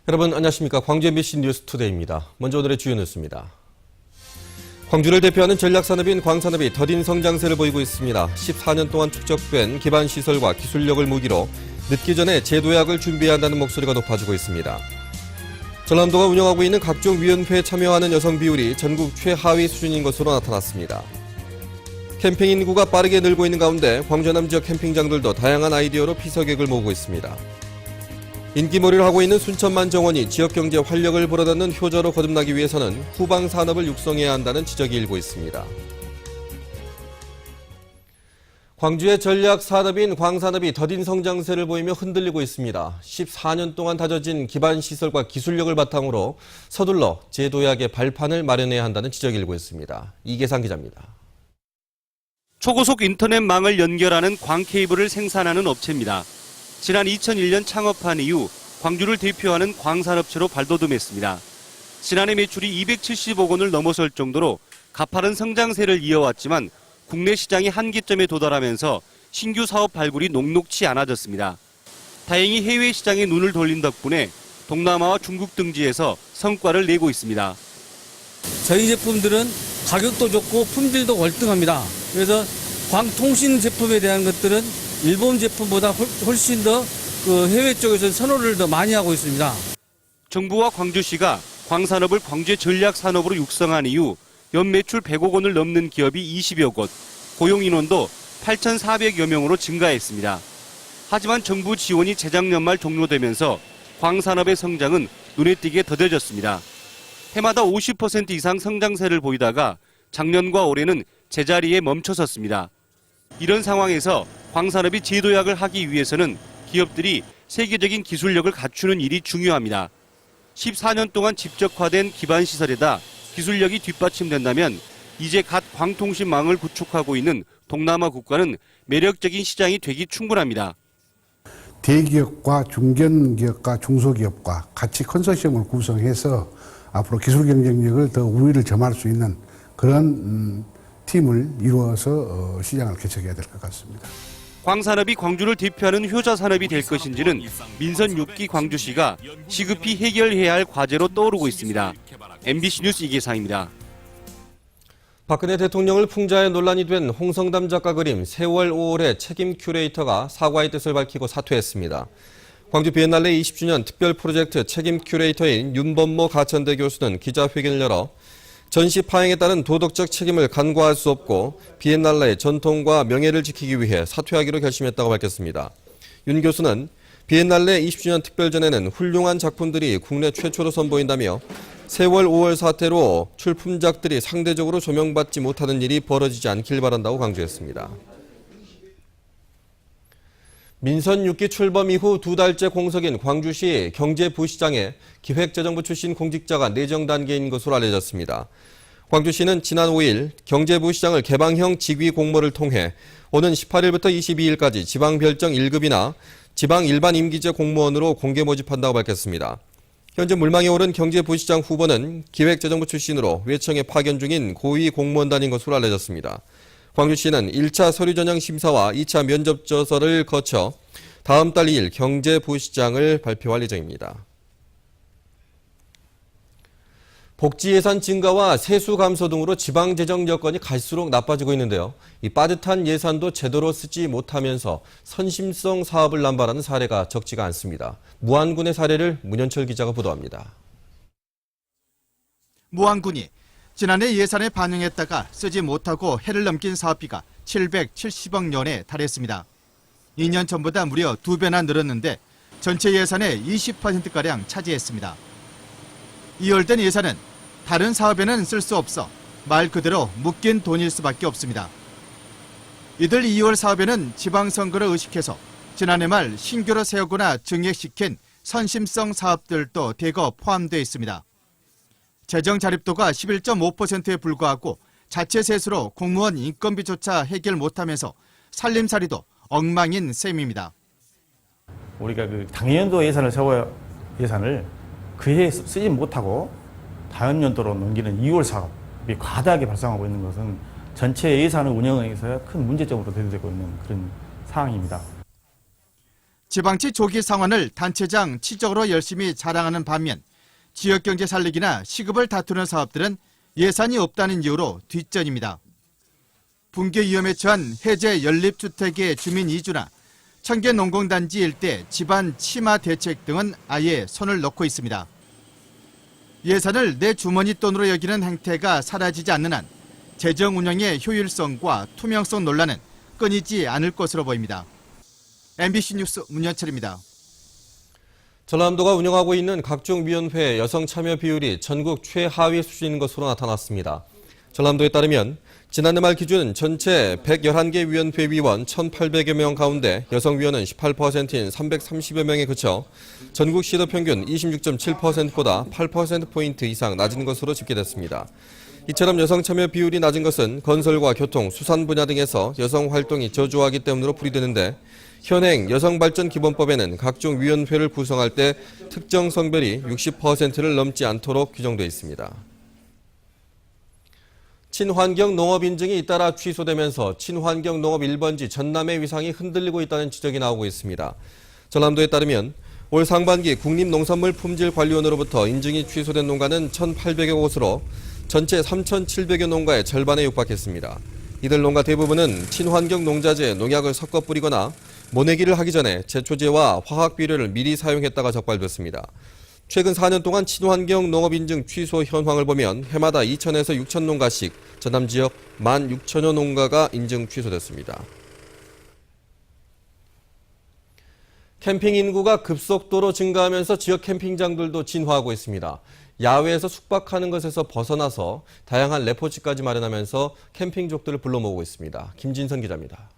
여러분 안녕하십니까. 광주 MBC 뉴스투데이입니다. 먼저 오늘의 주요 뉴스입니다. 광주를 대표하는 전략산업인 광산업이 더딘 성장세를 보이고 있습니다. 14년 동안 축적된 기반시설과 기술력을 무기로 늦기 전에 재도약을 준비해야 한다는 목소리가 높아지고 있습니다. 전남도가 운영하고 있는 각종 위원회에 참여하는 여성 비율이 전국 최하위 수준인 것으로 나타났습니다. 캠핑 인구가 빠르게 늘고 있는 가운데 광주 남부 지역 캠핑장들도 다양한 아이디어로 피서객을 모으고 있습니다. 인기몰이를 하고 있는 순천만 정원이 지역경제 활력을 불어넣는 효자로 거듭나기 위해서는 후방 산업을 육성해야 한다는 지적이 일고 있습니다. 광주의 전략 산업인 광산업이 더딘 성장세를 보이며 흔들리고 있습니다. 14년 동안 다져진 기반 시설과 기술력을 바탕으로 서둘러 재도약의 발판을 마련해야 한다는 지적이 일고 있습니다. 이계상 기자입니다. 초고속 인터넷망을 연결하는 광케이블을 생산하는 업체입니다. 지난 2001년 창업한 이후 광주를 대표하는 광산업체로 발돋움했습니다. 지난해 매출이 270억 원을 넘어설 정도로 가파른 성장세를 이어왔지만 국내 시장이 한계점에 도달하면서 신규 사업 발굴이 녹록치 않아졌습니다. 다행히 해외 시장에 눈을 돌린 덕분에 동남아와 중국 등지에서 성과를 내고 있습니다. 저희 제품들은 가격도 좋고 품질도 월등합니다. 그래서 광통신 제품에 대한 것들은 일본 제품보다 훨씬 더 해외 쪽에서 선호를 더 많이 하고 있습니다. 정부와 광주시가 광산업을 광주의 전략 산업으로 육성한 이후 연 매출 100억 원을 넘는 기업이 20여 곳, 고용 인원도 8,400여 명으로 증가했습니다. 하지만 정부 지원이 재작년 말 종료되면서 광산업의 성장은 눈에 띄게 더뎌졌습니다. 해마다 50% 이상 성장세를 보이다가 작년과 올해는 제자리에 멈춰섰습니다. 이런 상황에서 광산업이 재도약을 하기 위해서는 기업들이 세계적인 기술력을 갖추는 일이 중요합니다. 14년 동안 집적화된 기반시설에다 기술력이 뒷받침된다면 이제 갓 광통신망을 구축하고 있는 동남아 국가는 매력적인 시장이 되기 충분합니다. 대기업과 중견기업과 중소기업과 같이 컨소시엄을 구성해서 앞으로 기술 경쟁력을 더 우위를 점할 수 있는 그런 팀을 이루어서 시장을 개척해야 될 것 같습니다. 광산업이 광주를 대표하는 효자 산업이 될 것인지는 민선 6기 광주시가 시급히 해결해야 할 과제로 떠오르고 있습니다. MBC 뉴스 이계상입니다. 박근혜 대통령을 풍자해 논란이 된 홍성담 작가 그림 세월 5월의 책임 큐레이터가 사과의 뜻을 밝히고 사퇴했습니다. 광주 비엔날레 20주년 특별 프로젝트 책임 큐레이터인 윤범모 가천대 교수는 기자회견을 열어 전시 파행에 따른 도덕적 책임을 간과할 수 없고 비엔날레의 전통과 명예를 지키기 위해 사퇴하기로 결심했다고 밝혔습니다. 윤 교수는 비엔날레 20주년 특별전에는 훌륭한 작품들이 국내 최초로 선보인다며 세월 5월 사태로 출품작들이 상대적으로 조명받지 못하는 일이 벌어지지 않길 바란다고 강조했습니다. 민선 6기 출범 이후 2달째 공석인 광주시 경제부시장에 기획재정부 출신 공직자가 내정 단계인 것으로 알려졌습니다. 광주시는 지난 5일 경제부시장을 개방형 직위 공모를 통해 오는 18일부터 22일까지 지방별정 1급이나 지방 일반 임기제 공무원으로 공개 모집한다고 밝혔습니다. 현재 물망에 오른 경제부시장 후보는 기획재정부 출신으로 외청에 파견 중인 고위 공무원단인 것으로 알려졌습니다. 광주시는 1차 서류 전형 심사와 2차 면접 조서를 거쳐 다음 달 2일 경제부시장을 발표할 예정입니다. 복지 예산 증가와 세수 감소 등으로 지방 재정 여건이 갈수록 나빠지고 있는데요. 이 빠듯한 예산도 제대로 쓰지 못하면서 선심성 사업을 남발하는 사례가 적지가 않습니다. 무안군의 사례를 문현철 기자가 보도합니다. 무안군이 지난해 예산에 반영했다가 쓰지 못하고 해를 넘긴 사업비가 770억 년에 달했습니다. 2년 전보다 무려 2배나 늘었는데 전체 예산의 20%가량 차지했습니다. 이월된 예산은 다른 사업에는 쓸 수 없어 말 그대로 묶인 돈일 수밖에 없습니다. 이들 2월 사업에는 지방선거를 의식해서 지난해 말 신규로 세우거나 증액시킨 선심성 사업들도 대거 포함되어 있습니다. 재정 자립도가 11.5%에 불과하고 자체 세수로 공무원 인건비조차 해결 못하면서 살림살이도 엉망인 셈입니다. 우리가 당연도 예산을 세워야 예산을 그해 쓰지 못하고 다음 연도로 넘기는 2월 사업이 과다하게 발생하고 있는 것은 전체 예산의 운영에서 큰 문제점으로 대두되고 있는 그런 상황입니다. 지방치 조기 상환을 단체장 치적으로 열심히 자랑하는 반면 지역경제 살리기나 시급을 다투는 사업들은 예산이 없다는 이유로 뒷전입니다. 붕괴 위험에 처한 해제 연립주택의 주민 이주나 청계 농공단지 일대 집안 치마 대책 등은 아예 손을 놓고 있습니다. 예산을 내 주머니 돈으로 여기는 행태가 사라지지 않는 한 재정 운영의 효율성과 투명성 논란은 끊이지 않을 것으로 보입니다. MBC 뉴스 문현철입니다. 전남도가 운영하고 있는 각종 위원회 여성 참여 비율이 전국 최하위 수준인 것으로 나타났습니다. 전남도에 따르면 지난해 말 기준 전체 111개 위원회 위원 1,800여 명 가운데 여성 위원은 18%인 330여 명에 그쳐 전국 시도 평균 26.7%보다 8%포인트 이상 낮은 것으로 집계됐습니다. 이처럼 여성 참여 비율이 낮은 것은 건설과 교통, 수산 분야 등에서 여성 활동이 저조하기 때문으로 풀이되는데 현행 여성발전기본법에는 각종 위원회를 구성할 때 특정 성별이 60%를 넘지 않도록 규정되어 있습니다. 친환경 농업 인증이 잇따라 취소되면서 친환경 농업 1번지 전남의 위상이 흔들리고 있다는 지적이 나오고 있습니다. 전남도에 따르면 올 상반기 국립농산물품질관리원으로부터 인증이 취소된 농가는 1,800여 곳으로 전체 3,700여 농가의 절반에 육박했습니다. 이들 농가 대부분은 친환경 농자재에 농약을 섞어 뿌리거나 모내기를 하기 전에 제초제와 화학 비료를 미리 사용했다가 적발됐습니다. 최근 4년 동안 친환경 농업 인증 취소 현황을 보면 해마다 2,000에서 6,000 농가씩 전남 지역 16,000여 농가가 인증 취소됐습니다. 캠핑 인구가 급속도로 증가하면서 지역 캠핑장들도 진화하고 있습니다. 야외에서 숙박하는 것에서 벗어나서 다양한 레포츠까지 마련하면서 캠핑족들을 불러 모으고 있습니다. 김진선 기자입니다.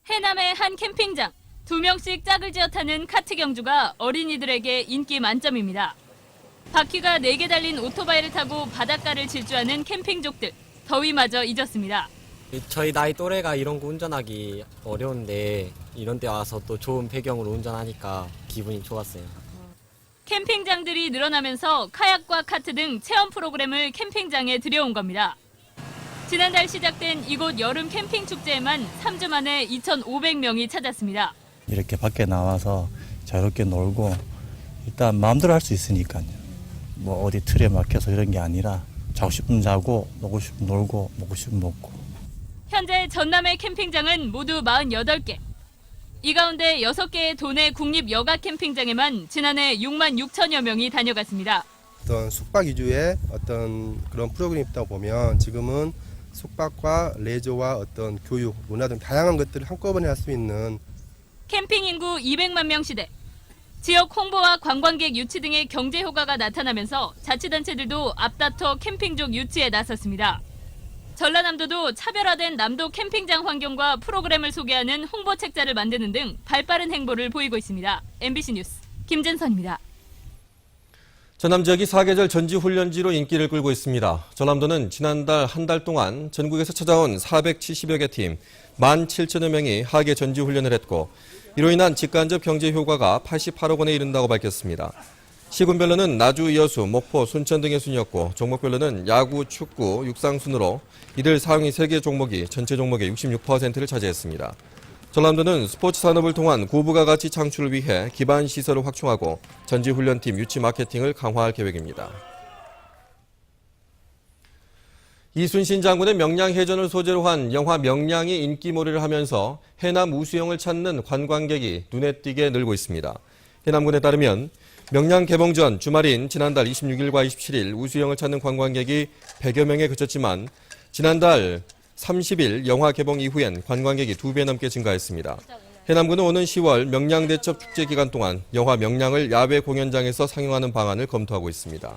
해남의 한 캠핑장. 2명씩 짝을 지어 타는 카트 경주가 어린이들에게 인기 만점입니다. 바퀴가 4개 달린 오토바이를 타고 바닷가를 질주하는 캠핑족들. 더위마저 잊었습니다. 저희 나이 또래가 이런 거 운전하기 어려운데 이런 데 와서 또 좋은 배경으로 운전하니까 기분이 좋았어요. 캠핑장들이 늘어나면서 카약과 카트 등 체험 프로그램을 캠핑장에 들여온 겁니다. 지난달 시작된 이곳 여름 캠핑 축제에만 3주 만에 2,500명이 찾았습니다. 이렇게 밖에 나와서 자유롭게 놀고 일단 마음대로 할 수 있으니까요. 뭐 어디 틀에 막혀서 이런 게 아니라 자고 싶으면 자고 놀고 싶으면 놀고 먹고 싶으면 먹고. 현재 전남의 캠핑장은 모두 48개. 이 가운데 6개의 도내 국립 여가 캠핑장에만 지난해 6만 6천여 명이 다녀갔습니다. 어떤 숙박 위주의 어떤 그런 프로그램이 있다고 보면 지금은 숙박과 레저와 어떤 교육, 문화 등 다양한 것들을 한꺼번에 할 수 있는 캠핑 인구 200만 명 시대. 지역 홍보와 관광객 유치 등의 경제 효과가 나타나면서 자치단체들도 앞다퉈 캠핑족 유치에 나섰습니다. 전라남도도 차별화된 남도 캠핑장 환경과 프로그램을 소개하는 홍보 책자를 만드는 등 발빠른 행보를 보이고 있습니다. MBC 뉴스 김진선입니다. 전남 지역이 사계절 전지훈련지로 인기를 끌고 있습니다. 전남도는 지난달 한 달 동안 전국에서 찾아온 470여 개 팀 17,000여 명이 하계 전지훈련을 했고 이로 인한 직간접 경제 효과가 88억 원에 이른다고 밝혔습니다. 시군별로는 나주, 여수, 목포, 순천 등의 순이었고 종목별로는 야구, 축구, 육상 순으로 이들 상위 3개 종목이 전체 종목의 66%를 차지했습니다. 전남도는 스포츠 산업을 통한 고부가 가치 창출을 위해 기반 시설을 확충하고 전지훈련팀 유치 마케팅을 강화할 계획입니다. 이순신 장군의 명량해전을 소재로 한 영화 명량이 인기몰이를 하면서 해남 우수영을 찾는 관광객이 눈에 띄게 늘고 있습니다. 해남군에 따르면 명량 개봉 전 주말인 지난달 26일과 27일 우수영을 찾는 관광객이 100여 명에 그쳤지만 지난달 30일 영화 개봉 이후엔 관광객이 2배 넘게 증가했습니다. 해남군은 오는 10월 명량대첩 축제 기간 동안 영화 명량을 야외 공연장에서 상영하는 방안을 검토하고 있습니다.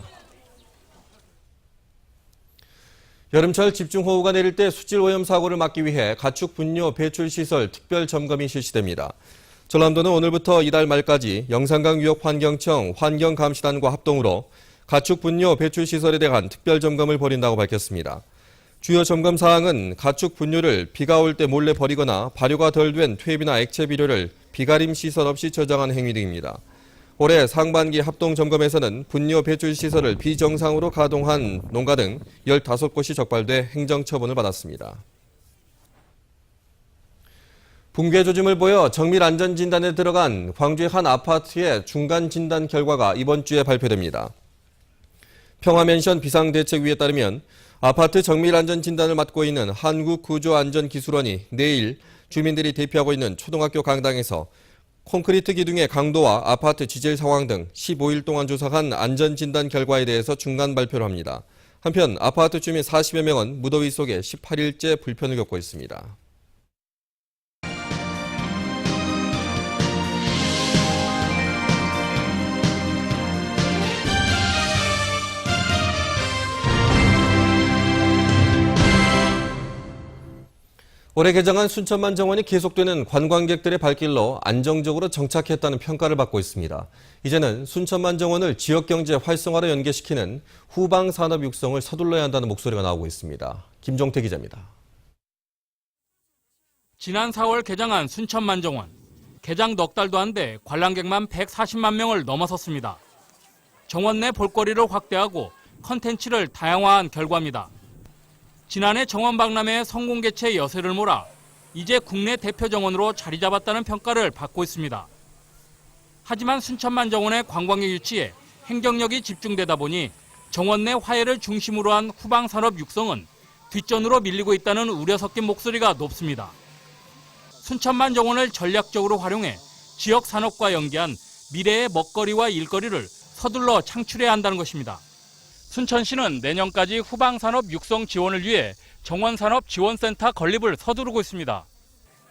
여름철 집중호우가 내릴 때 수질오염 사고를 막기 위해 가축 분뇨 배출시설 특별 점검이 실시됩니다. 전남도는 오늘부터 이달 말까지 영산강유역환경청 환경감시단과 합동으로 가축 분뇨 배출시설에 대한 특별 점검을 벌인다고 밝혔습니다. 주요 점검 사항은 가축 분뇨를 비가 올 때 몰래 버리거나 발효가 덜 된 퇴비나 액체 비료를 비가림 시설 없이 저장하는 행위 등입니다. 올해 상반기 합동 점검에서는 분뇨 배출 시설을 비정상으로 가동한 농가 등 15곳이 적발돼 행정처분을 받았습니다. 붕괴 조짐을 보여 정밀 안전 진단에 들어간 광주의 한 아파트의 중간 진단 결과가 이번 주에 발표됩니다. 평화맨션 비상대책위에 따르면 아파트 정밀 안전 진단을 맡고 있는 한국구조안전기술원이 내일 주민들이 대피하고 있는 초등학교 강당에서 콘크리트 기둥의 강도와 아파트 지질 상황 등 15일 동안 조사한 안전 진단 결과에 대해서 중간 발표를 합니다. 한편 아파트 주민 40여 명은 무더위 속에 18일째 불편을 겪고 있습니다. 올해 개장한 순천만 정원이 계속되는 관광객들의 발길로 안정적으로 정착했다는 평가를 받고 있습니다. 이제는 순천만 정원을 지역경제 활성화로 연계시키는 후방산업 육성을 서둘러야 한다는 목소리가 나오고 있습니다. 김종태 기자입니다. 지난 4월 개장한 순천만 정원. 개장 넉 달도 안 돼 관람객만 140만 명을 넘어섰습니다. 정원 내 볼거리를 확대하고 컨텐츠를 다양화한 결과입니다. 지난해 정원 박람회의 성공 개최 여세를 몰아 이제 국내 대표 정원으로 자리 잡았다는 평가를 받고 있습니다. 하지만 순천만 정원의 관광객 유치에 행정력이 집중되다 보니 정원 내 화해를 중심으로 한 후방산업 육성은 뒷전으로 밀리고 있다는 우려 섞인 목소리가 높습니다. 순천만 정원을 전략적으로 활용해 지역 산업과 연계한 미래의 먹거리와 일거리를 서둘러 창출해야 한다는 것입니다. 순천시는 내년까지 후방산업 육성 지원을 위해 정원산업지원센터 건립을 서두르고 있습니다.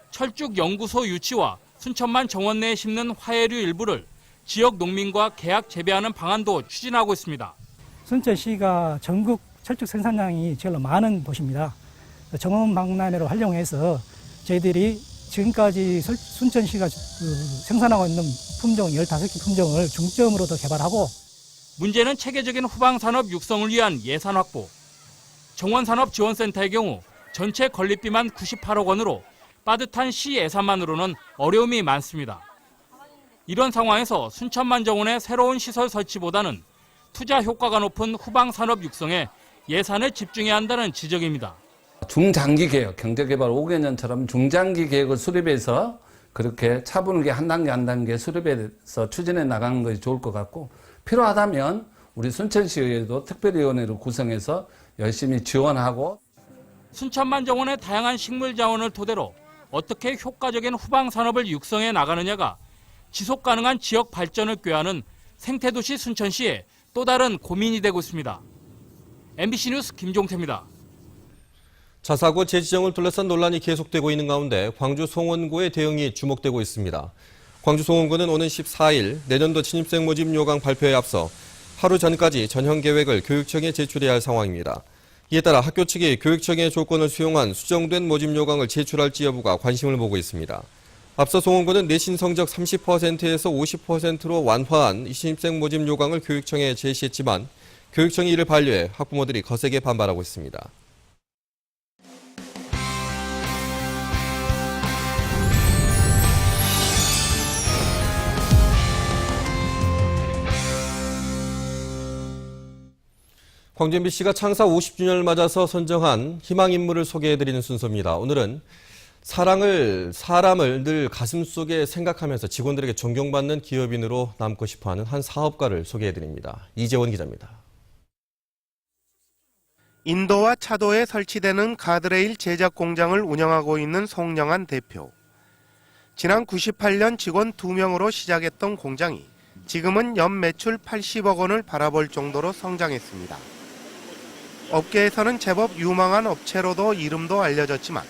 철쭉연구소 유치와 순천만 정원 내에 심는 화해류 일부를 지역 농민과 계약 재배하는 방안도 추진하고 있습니다. 순천시가 전국 철쭉 생산량이 제일 많은 도시입니다. 정원 박람회를 활용해서 저희들이 지금까지 순천시가 생산하고 있는 품종 15개 품종을 중점으로 더 개발하고 문제는 체계적인 후방산업 육성을 위한 예산 확보. 정원산업지원센터의 경우 전체 건립비만 98억 원으로 빠듯한 시 예산만으로는 어려움이 많습니다. 이런 상황에서 순천만 정원의 새로운 시설 설치보다는 투자 효과가 높은 후방산업 육성에 예산을 집중해야 한다는 지적입니다. 중장기 계획, 경제개발 5개년처럼 중장기 계획을 수립해서 그렇게 차분하게 한 단계 한 단계 수립해서 추진해 나가는 것이 좋을 것 같고 필요하다면 우리 순천시의회도 특별위원회를 구성해서 열심히 지원하고 순천만 정원의 다양한 식물 자원을 토대로 어떻게 효과적인 후방 산업을 육성해 나가느냐가 지속 가능한 지역 발전을 꾀하는 생태도시 순천시의 또 다른 고민이 되고 있습니다. MBC 뉴스 김종태입니다. 자사고 재지정을 둘러싼 논란이 계속되고 있는 가운데 광주 송원구의 대응이 주목되고 있습니다. 광주 송원구는 오는 14일 내년도 신입생 모집 요강 발표에 앞서 하루 전까지 전형 계획을 교육청에 제출해야 할 상황입니다. 이에 따라 학교 측이 교육청의 조건을 수용한 수정된 모집 요강을 제출할지 여부가 관심을 모으고 있습니다. 앞서 송원구는 내신 성적 30%에서 50%로 완화한 신입생 모집 요강을 교육청에 제시했지만 교육청이 이를 반려해 학부모들이 거세게 반발하고 있습니다. 광주 MBC가 창사 50주년을 맞아서 선정한 희망인물을 소개해드리는 순서입니다. 오늘은 사람을 늘 가슴속에 생각하면서 직원들에게 존경받는 기업인으로 남고 싶어하는 한 사업가를 소개해드립니다. 이재원 기자입니다. 인도와 차도에 설치되는 가드레일 제작 공장을 운영하고 있는 송영한 대표. 지난 98년 직원 2명으로 시작했던 공장이 지금은 연 매출 80억 원을 바라볼 정도로 성장했습니다. 업계에서는 제법 유망한 업체로도 이름도 알려졌지만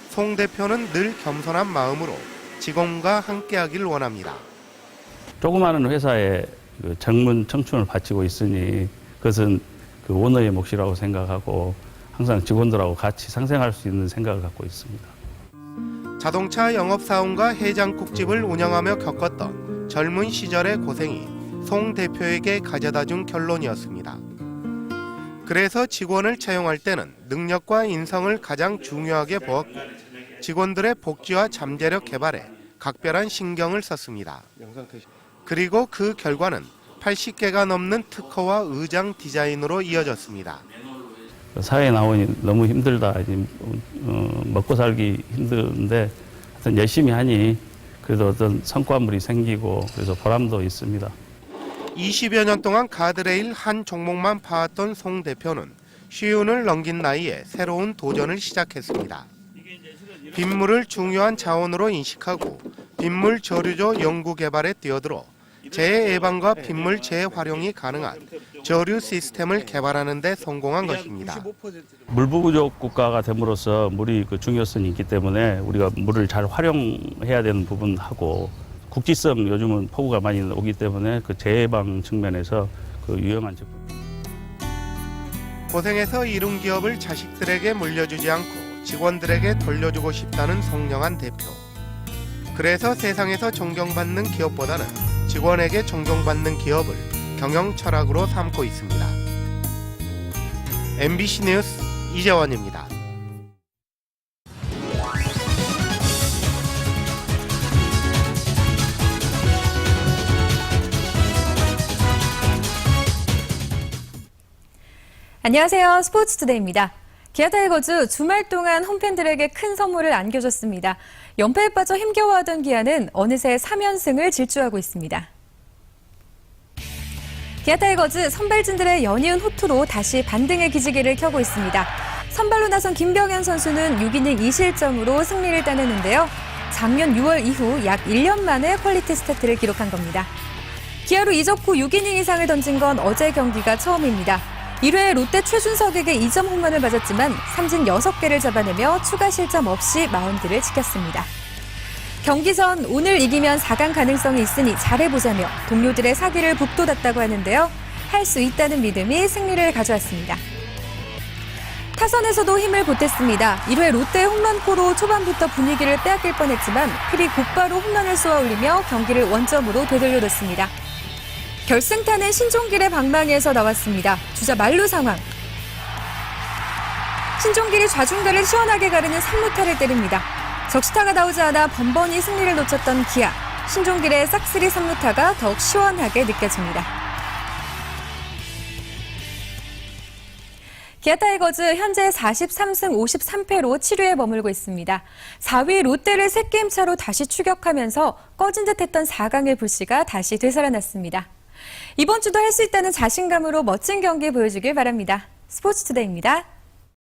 송 대표는 늘 겸손한 마음으로 직원과 함께하길 원합니다. 조그마한 회사에 젊은 청춘을 바치고 있으니 그것은 그 오너의 몫이라고 생각하고 항상 직원들하고 같이 상생할 수 있는 생각을 갖고 있습니다. 자동차 영업사원과 해장국집을 운영하며 겪었던 젊은 시절의 고생이 송 대표에게 가져다준 결론이었습니다. 그래서 직원을 채용할 때는 능력과 인성을 가장 중요하게 보았고 직원들의 복지와 잠재력 개발에 각별한 신경을 썼습니다. 그리고 그 결과는 80개가 넘는 특허와 의장 디자인으로 이어졌습니다. 사회에 나오니 너무 힘들다, 먹고 살기 힘든데 하여튼 열심히 하니 그래도 어떤 성과물이 생기고 그래서 보람도 있습니다. 20여 년 동안 가드레일 한 종목만 봐왔던 송 대표는 쉬운을 넘긴 나이에 새로운 도전을 시작했습니다. 빗물을 중요한 자원으로 인식하고 빗물 저류조 연구 개발에 뛰어들어 재해 예방과 빗물 재활용이 가능한 저류 시스템을 개발하는 데 성공한 것입니다. 물 부족 국가가 됨으로써 물이 그 중요성이 있기 때문에 우리가 물을 잘 활용해야 되는 부분하고 국지성 요즘은 폭우가 많이 오기 때문에 그 재해 예방 측면에서 그 유용한 제품. 고생해서 이룬 기업을 자식들에게 물려주지 않고 직원들에게 돌려주고 싶다는 송영한 대표. 그래서 세상에서 존경받는 기업보다는 직원에게 존경받는 기업을 경영 철학으로 삼고 있습니다. MBC 뉴스 이재원입니다. 안녕하세요. 스포츠투데이입니다. 기아 타이거즈 주말 동안 홈팬들에게 큰 선물을 안겨줬습니다. 연패에 빠져 힘겨워하던 기아는 어느새 3연승을 질주하고 있습니다. 기아 타이거즈 선발진들의 연이은 호투로 다시 반등의 기지개를 켜고 있습니다. 선발로 나선 김병현 선수는 6이닝 2실점으로 승리를 따냈는데요. 작년 6월 이후 약 1년 만에 퀄리티 스타트를 기록한 겁니다. 기아로 이적 후 6이닝 이상을 던진 건 어제 경기가 처음입니다. 1회에 롯데 최준석에게 2점 홈런을 맞았지만 삼진 6개를 잡아내며 추가 실점 없이 마운드를 지켰습니다. 경기 전 오늘 이기면 4강 가능성이 있으니 잘해보자며 동료들의 사기를 북돋았다고 하는데요. 할 수 있다는 믿음이 승리를 가져왔습니다. 타선에서도 힘을 보탰습니다. 1회 롯데의 홈런포로 초반부터 분위기를 빼앗길 뻔했지만 필이 곧바로 홈런을 쏘아 올리며 경기를 원점으로 되돌려뒀습니다. 결승타는 신종길의 방망이에서 나왔습니다. 주자 만루 상황. 신종길이 좌중간을 시원하게 가르는 3루타를 때립니다. 적시타가 나오지 않아 번번이 승리를 놓쳤던 기아. 신종길의 싹쓸이 3루타가 더욱 시원하게 느껴집니다. 기아 타이거즈 현재 43승 53패로 7위에 머물고 있습니다. 4위 롯데를 3게임 차로 다시 추격하면서 꺼진 듯했던 4강의 불씨가 다시 되살아났습니다. 이번 주도 할 수 있다는 자신감으로 멋진 경기 보여주길 바랍니다. 스포츠투데이입니다.